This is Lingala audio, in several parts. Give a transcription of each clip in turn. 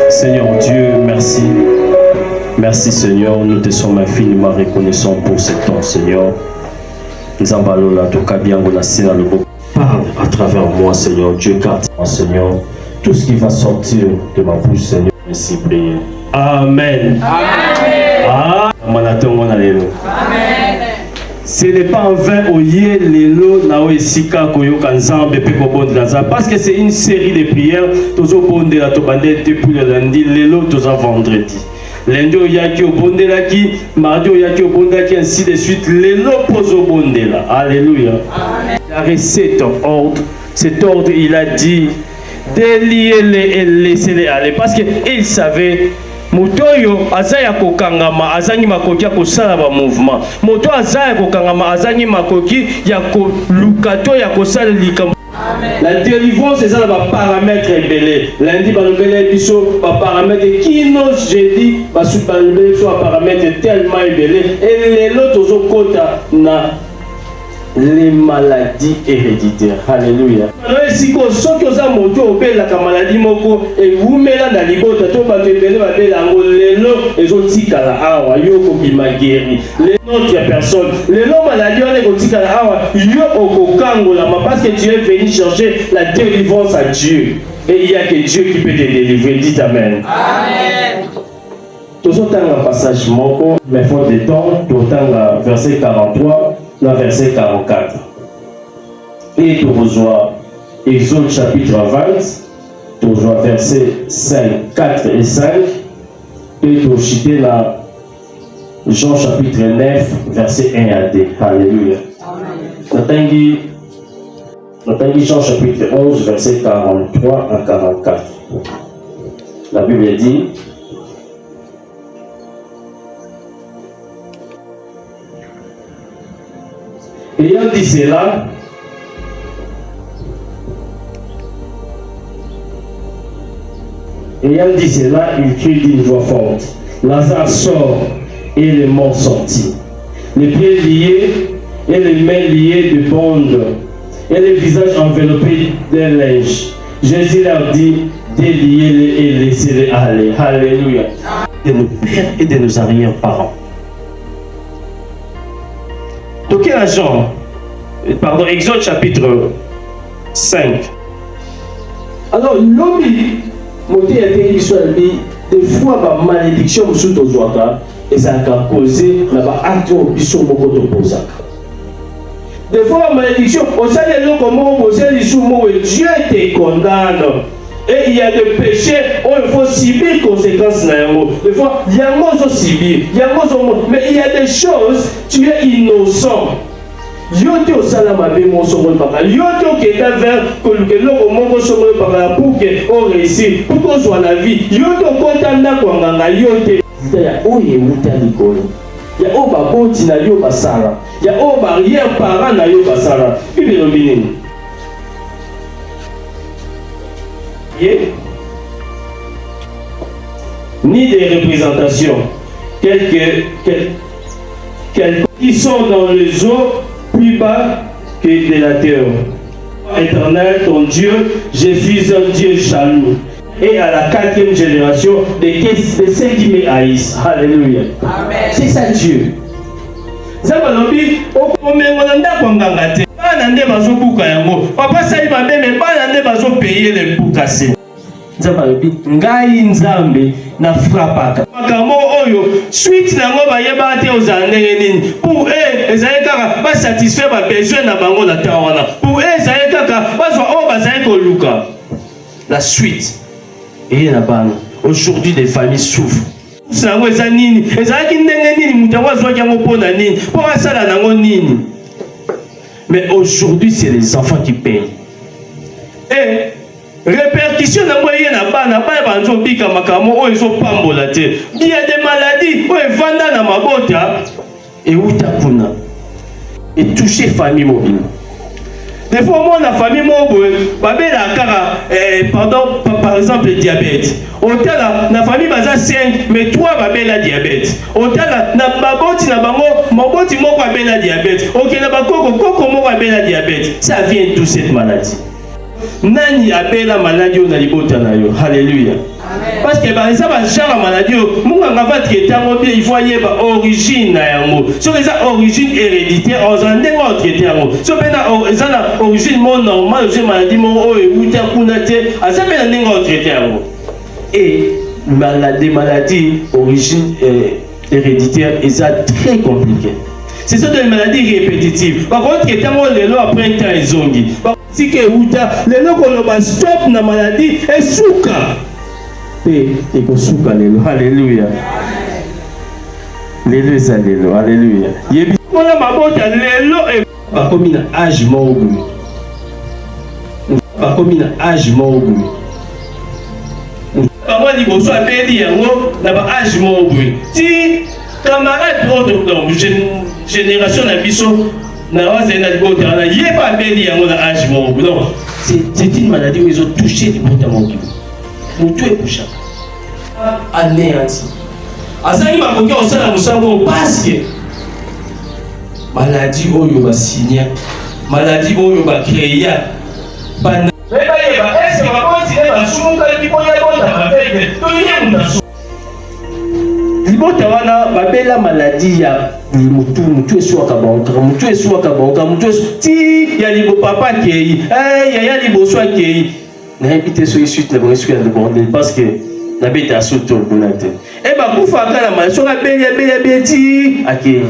Seigneur Dieu, merci. Merci Seigneur, nous te sommes infiniment reconnaissants pour ce temps, Seigneur. Parle à travers moi, Seigneur Dieu, garde moi, Seigneur. Tout ce qui va sortir de ma bouche, Seigneur, merci, prier. Amen. Amen. Amen. Ce n'est pas en vain oye lelo na oesika koyoka nzambe pe kobondela nzambe parce que c'est une série de prières tozobondela tobande depuis le lundi lelo toza vendredi lundi oyaki obondelaki mardi oyaki obondelaki ainsi de suite lelo pozobondela. Alléluia. Il a reçu cet ordre il a dit déliez-les et laissez-les aller parce qu'il savait Motoyo azaya kokangama azangi makoki ya kosala ba mouvement. Moto azaya kokangama azangi makoki ya kolukato ya kosala likambo. La délivrance c'est ça ba paramètres belé. Lundi ba lobele biso ba paramètres kino jeudi ba super belé so paramètres tellement belé et les autres zo kota na les maladies héréditaires. Alléluia. Si vous avez une maladie, vous avez une personne. Les maladies, parce que tu es venu chercher la délivrance à Dieu. Et il n'y a que Dieu qui peut te délivrer. Dites Amen. Amen. Tout un passage, mais faute de temps, tout un verset 43. Dans verset 44. Et tu reçois Exode chapitre 20, tu reçois verset 5, 4 et 5, et tu reçois là Jean chapitre 9, verset 1 à 2. Alléluia. Nathalie Jean chapitre 11, verset 43 à 44. La Bible dit ayant dit cela, il crie d'une voix forte. Lazare sort et les morts sortis. Les pieds liés et les mains liées de bandes et les visages enveloppés d'un linge. Jésus leur dit, déliez-les et laissez-les aller. Alléluia. De nos pères et de nos arrière-parents. De quel agent? Pardon, Exode chapitre 5. Alors, l'homme, des fois, ma malédiction sous ton joie, et ça a causé l'acte au bisou beaucoup de posaka. Des fois, ma malédiction, on sait comment on sait les sous Dieu te condamne. Et il y a des péchés où il faut subir les conséquences. Des fois, il y a un mot subir, mais il y a des choses, tu es innocent. Yoto salama be mon sommet papa. Yoto qui est vers que l'on monte sommet papa pour que on réussisse, pour qu'on soit la vie. Yoto kontanda kwa nganga yote. C'est-à-dire où est où il y a oba boti na yo basara. Il y a oba rien parent na yo basara. Bible lobini. Ni des représentations qui sont dans les eaux plus bas que de la terre. Éternel, ton Dieu, je suis un Dieu jaloux. Et à la 4e génération de ceux qui me haïssent. Alléluia. Amen. C'est ça Dieu. Zabalobi, okomengonanda kwangangate. Bana nde bazobuka yango. Papa sali mabe mais bana nde bazo payer les bukase. Zabalobi, ngai nzambe na frappaka. Makambo oyo suite nango bayeba te ozandenge nini. Pour eux, ezali kaka ba satisfaire ba besoin na bango na tawana. Pour eux, ezali kaka bazwa o bazali koluka. La suite. Et là-bas, aujourd'hui, des familles souffrent. Mais aujourd'hui, c'est les enfants qui payent. Et répercussion, il y a des maladies et toucher famille mobile. Des fois, moi, la famille mobile, par exemple, le diabète. La famille basa 5, mais 3 la diabète. La diabète. Ça vient d'où cette maladie? Nani appelle la maladie au nalibota na yo. Alléluia. Parce que ça va genre maladie. Mon va traiter bien, il faut y avoir origine na yango. Sur les origines héréditaires, on en est traiter yango. Sur les origine mon normal, j'ai maladie mon o et ou ta kunate, à ça bien on traiter yango. Et des maladies origine héréditaire, ils sont très compliquées. Ce sont des maladies répétitives. Par contre, les gens après un temps ils ont dit. Si que les gens qui ont stop na maladie et souka. Et que souka lelo. Alléluia. Alléluia. Alléluia. Yebi. On a ma botte lelo et pas comme une âge mort. Pas comme une âge mort. Moi, il faut soit payé na ba âge mort. Si camarade autre génération na biso na wazena libota na yeba beli yango na âge mort. Non, c'est une maladie où ils ont touché les bottes à mon Dieu. Mutu ekusha anéanti azali bakoki osala musango parce que maladie oyo ba signer maladie oyo ba créer bana beba yeba est-ce ba continuer ba sumuka liboya bota ba feke to yemu libota wana babela maladie ya mutu eswaka banka mutu ti ya libo papa kei ya libo swa kei na invité sur suite la bonne suite de bordel parce que na beta surtout bonate et ba kufa kala ma so ka bela ti akei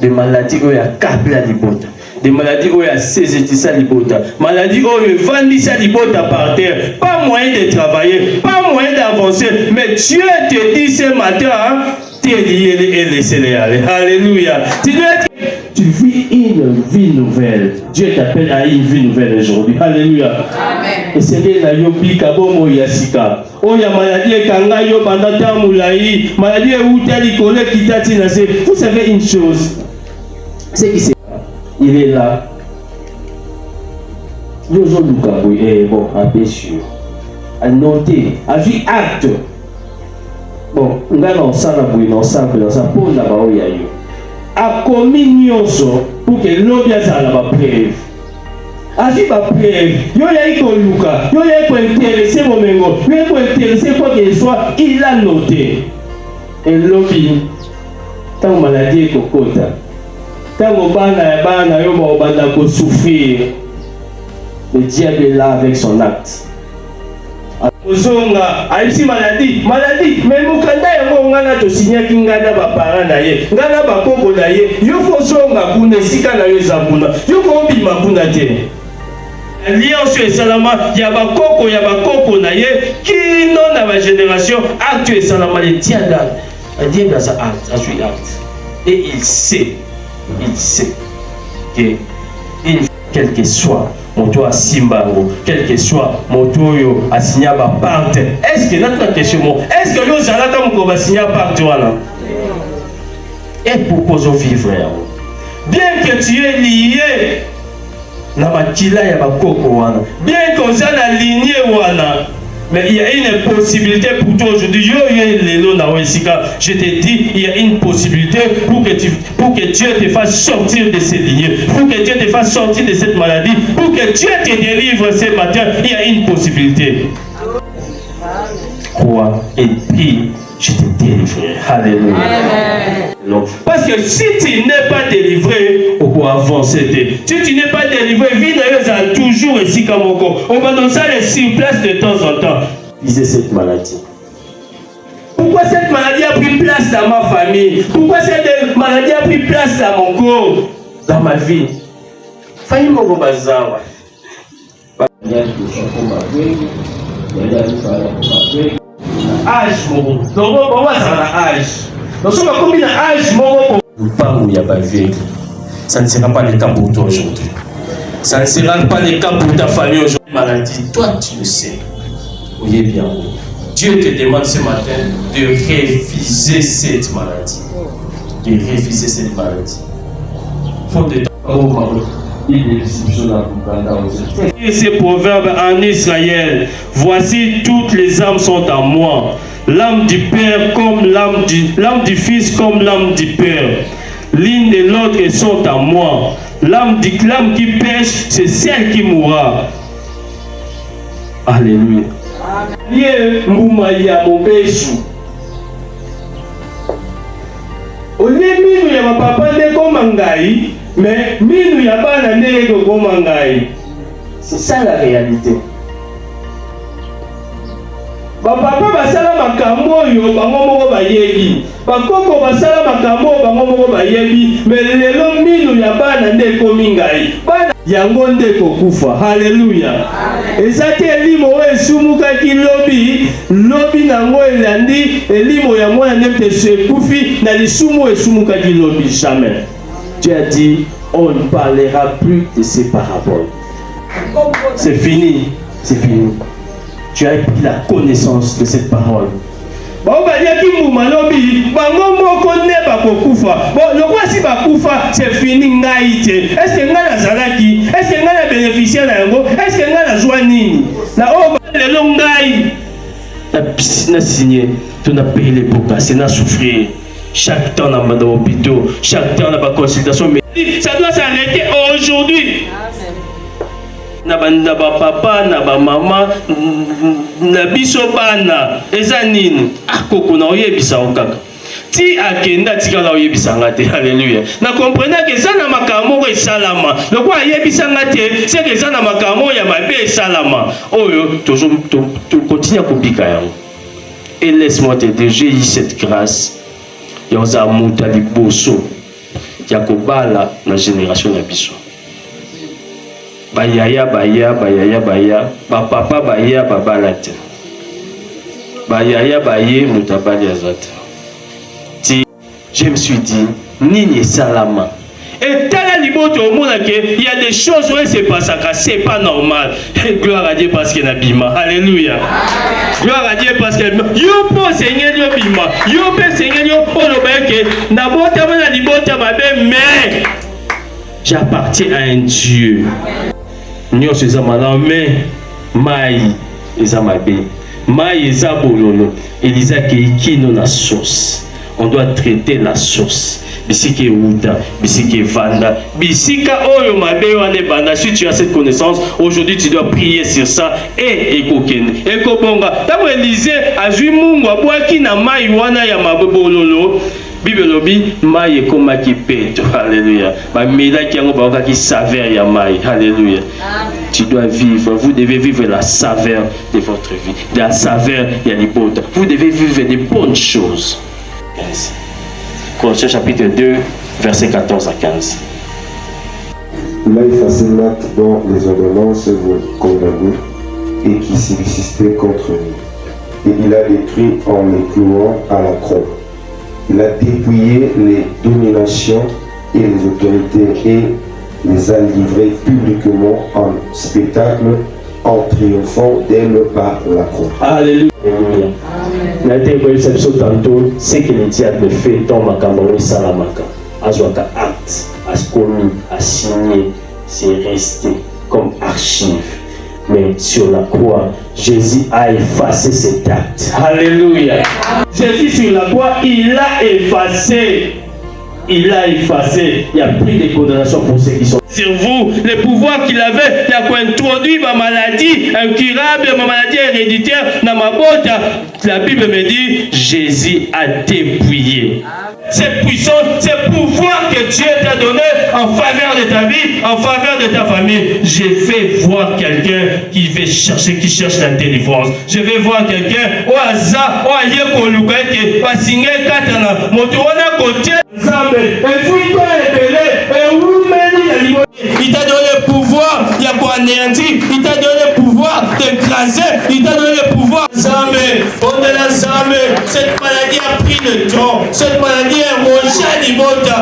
des maladies oya kabla libota des maladies oya saisitisa libota maladie oya vandisa libota par terre pas moyen de travailler pas moyen d'avancer mais Dieu te dit ce matin hein, tu es lié et laissez-les aller. Alléluia. Tu vis une vie nouvelle. Dieu t'appelle à une vie nouvelle aujourd'hui. Alléluia. Amen. Et c'est là yobi kabomo yasika. Oh ya maladie kanga yo bandata moulaï. Maladie où t'as l'icône qui t'a tinasé. Vous savez une chose. C'est qui c'est? Il est là. Yozo Lukaboui est bon, à bien sûr. À noter, à vie acte. Bon, on a un sang à bouillir, un sang dans sa peau là-bas où il y a eu. A commis nyonso pour que l'objet à la preuve. A vie ma preuve. Yo ya iko Luka, yo ya iko intéressé mon mengo, yo ya iko intéressé quoi qu'il soit, il a noté. Et lobby, tant maladie est kokota, tant bana yo ba banda ko souffrir. Le diable est là avec son acte. Ozonga aisi maladie mais mukanda yango ngana to signer kingana ba parents na ye ngana ba koko na ye yo fo zonga kuna sika na yo zabuna yo ko bima kuna te alliance et salama ya ba koko na ye kino na ba génération acte et salama les tianda a dit dans sa acte a suit acte et il sait que quel que soit moto a simbango, quel que soit moto yo a signé ba parte. Est-ce que notre question est-ce que yo zala comme ko ba signé parte wana? Et pourquoi vous vivre bien que tu es lié na makila ya ba koko wana, bien que vous êtes aligné wana, mais il y a une possibilité pour toi aujourd'hui. Je te dis, il y a une possibilité pour que Dieu te fasse sortir de ces lignées, pour que Dieu te fasse sortir de cette maladie, pour que Dieu te délivre ce matin. Il y a une possibilité. Crois et prie, je te délivrerai. Alléluia. Amen. Parce que si tu n'es pas délivré, on peut avancer. Si tu n'es pas délivré, vie d'ailleurs toujours ici comme on corps. On va dans ça sur place de temps en temps. Visez cette maladie. Pourquoi cette maladie a pris place dans ma famille? Pourquoi cette maladie a pris place dans mon corps, dans ma vie? Failli mon bazawa. Âge mon donc on va ça âge. Donc on va combiner âge mon pas où il y a pas vie. Ça ne sera pas le cas pour toi aujourd'hui. Ça ne sera pas le cas pour ta famille aujourd'hui. Maladie, toi tu le sais. Oui bien. Dieu te demande ce matin de réviser cette maladie. De réviser cette maladie. Faut de et ces proverbes en Israël. Voici toutes les âmes sont en moi. L'âme du Père comme l'âme du Fils comme l'âme du Père. L'une et l'autre sont en moi. L'âme qui pêche, c'est celle qui mourra. Alléluia. Lié mbuma ya mobesu. Olie minu ya papa nde koma ngai, mais minu ya bana nde koma ngai. C'est ça la réalité. Papa basala makambo oyo bango moko bayebi. Bakoko basala makambo bango moko bayebi, mais lelo minu ya bana nde komi ngai. Bana yango nde kokufa. Haleluya. Ezaki elimo oyo esumukaki lobi nango elandi elimo ya mwana nde ekufi na lisumu esumukaki lobi. Jamais. Dieu a dit, on ne parlera plus de ces paraboles. C'est fini, c'est fini. Tu as pris la connaissance de cette parole. Bon, c'est fini. Est-ce que nga nazalaki? Est-ce que nga na bénéficier na yango? Est-ce que nga na joie nini? Na o le longai. Na signé, tu n'as payé les pots cassés, na souffrir. Chaque temps dans l'hôpital, chaque temps dans la consultation, mais ça doit s'arrêter aujourd'hui. Na papa, na mama, na biso bana, eza nini? Akoko na oyebisa okaka. Ti akenda tika na oyebisa ngate. Alléluia. Na comprenez que ça na makambo ko salama. Loko ayebisa ngate, c'est que ça na makambo ya mabe salama. Oyo toujours continue à kubika yango. Et laisse-moi te dire, j'ai eu cette grâce. Yoza muta liboso. Ya kobala na génération na biso. Bayaya, papa baya, babalate. Bayaya, mutabali azate. Je me suis dit, nini salama. Et tel liboto au monde, il y a des choses où c'est pas ça, c'est pas normal. Gloire à Dieu parce qu'il y a bima. Alléluia. Gloire à Dieu parce que yo po Seigneur yo bima. Yo pe Seigneur yo po lo beke. Na bota na libota mabe mais j'appartiens à un Dieu. Nous sommes là, mais Maï, Ezamabe, Maï, Ezabololo, Elisa qui nous la source. On doit traiter la source. Bisiki Ouda, Bisiki Vanda, Bisika Oyo Mabe Wane Banda. Si tu as cette connaissance, aujourd'hui tu dois prier sur ça et Ekoken. Ekobonga. Tabo Elise, Azui Mungu, Abouaki na Maï Wana Yamabololo. Bible lobi maï comme qui pète. Alléluia. Ma médaille qui a qui saveur ya maï. Alléluia. Tu dois vivre, vous devez vivre la saveur de votre vie, la saveur ya libota. Vous devez vivre des bonnes choses. Colossiens chapitre 2 verset 14 à 15. Il a effacé l'acte dont les ordonnances vous condamnaient et qui subsistait contre nous. Et il a détruit en les clouant à la croix. Il a dépouillé les dominations et les autorités et les a livrées publiquement en spectacle en triomphant d'elle par la croix. Alléluia. La déperception tantôt, c'est que le diable fait dans ma camarade Salamaka. Azwaka acte, a commis, a signé, c'est resté comme archive. Mais sur la croix, Jésus a effacé cet acte. Alléluia. Jésus sur la croix, il a effacé. Il a effacé. Il n'y a plus de condamnation pour ceux qui sont sur vous. Le pouvoir qu'il avait, il a introduit ma maladie incurable, ma maladie héréditaire dans ma botte. La Bible me dit, Jésus a dépouillé. Cette puissance, ce pouvoir que Dieu t'a donné en faveur de ta vie, en faveur de ta famille. Je vais voir quelqu'un qui veut chercher, qui cherche la délivrance. Je vais voir quelqu'un au hasard, au ailleurs qu'on nous qui va signer katana. Motorona côté. Il t'a donné le pouvoir, il y a quoi anéantir, il t'a donné le pouvoir d'écraser, il t'a donné le pouvoir. Zambé, on est là, Zambé. Cette maladie a pris le temps, cette maladie est rongée à l'imota.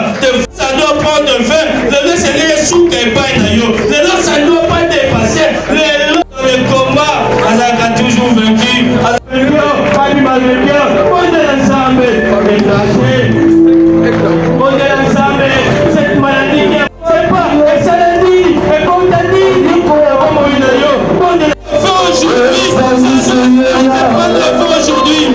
Ça doit prendre fin. Le Seigneur est sous le ça ne doit pas dépasser. Le dans le combat, on a toujours vaincu. Pas du mal de bien. On est là, Zambé. On est là, Zambé. Cette maladie qui a pas, et ça l'a dit, et comme t'as dit, aujourd'hui, aujourd'hui,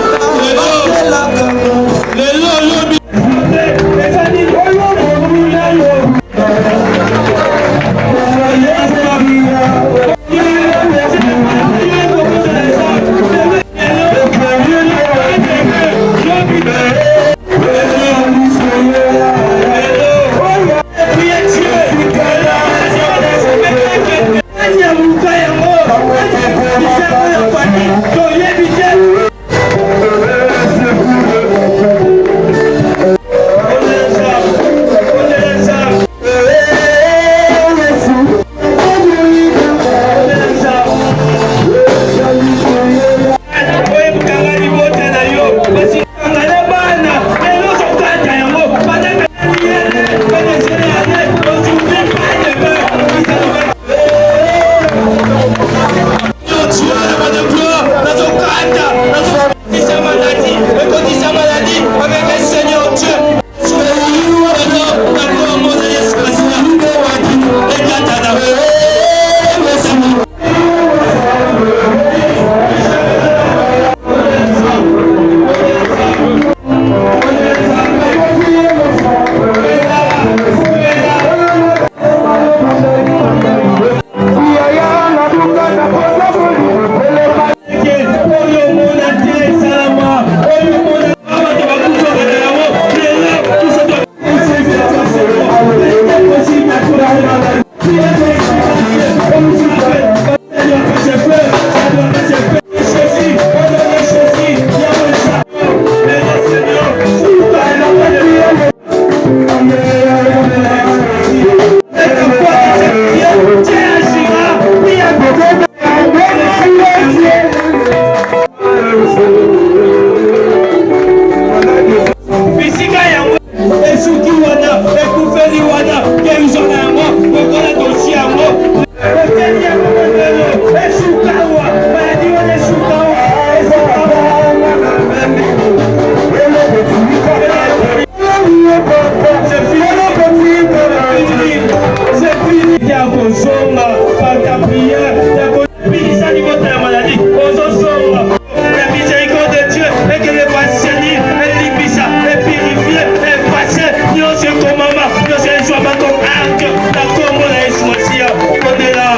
La miséricorde de Dieu et que le passé et l'ibisa et purifié et passé nous c'est comme maman nous c'est soit pas comme arc la comme la esmoisia on est là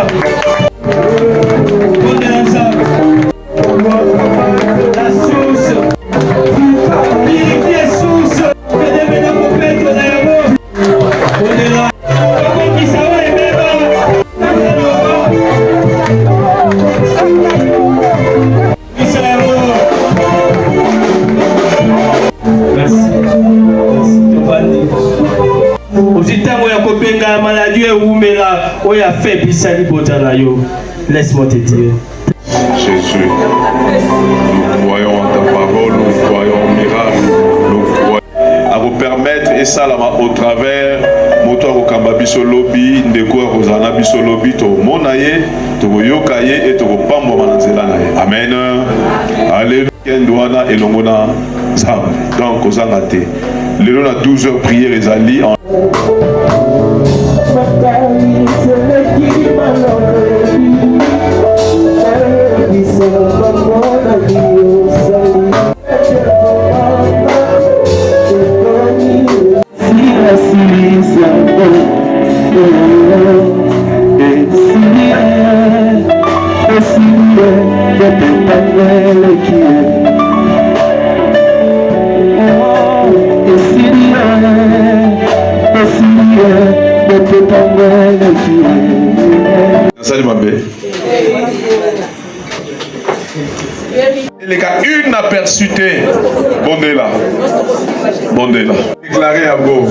ça la source purifier source que devait nous couper de l'aéro on est là comment qui ça va et même la maladie ou mais là où il a fait bisali botanayo laisse-moi te dire Jésus, nous croyons en ta parole, nous croyons au miracle, nous croyons à vous permettre et ça là au travers moto akokamba biso lobi ndeko akozana biso lobi to monaye to yokaye et to pambo na nzela na ye amen alléluia ndwana elongona zam donc ozanga te lelo na 12 heures prière ezali en Salut ma belle. Les gars, une aperçuté. Bondela. Bondela. Déclaré à vous.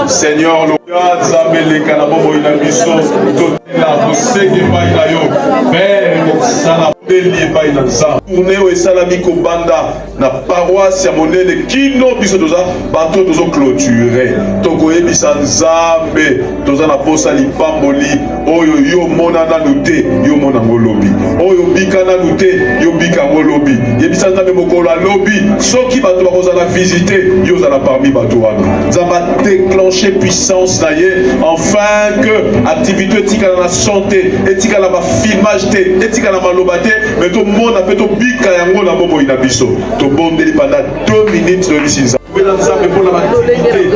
Seigneur, le God, Zambé, Kanabo, Inabiso, Totela, Moseke, Bainayo, Père, Sana, Béli, Bainanza. Tournez au Salami Kobanda, na paroisse, Yamonene, Kino, Bisotoza, bateau, Tozo clôturé. Togoye, Bisanzambe, Toza, la Posa, Lipamboli, Oyo, Yo, Monana, Nute, Yo, Monangolobi, Oyo, Bikana, Nute, Yo, Bikangolobi, Yebisanzambe, Mokola, Lobi, Soki, Bato, Bakozana, visiter, Yo, Zana, parmi Bato, Zama, déclencher puissance, enfin que activité éthique dans la santé, éthique dans la filmage, éthique dans la malobate, mais tout le monde a fait tout big kayango na momo inabiso. Tout bon délai pendant 2 minutes de l'issue. Pour la activité,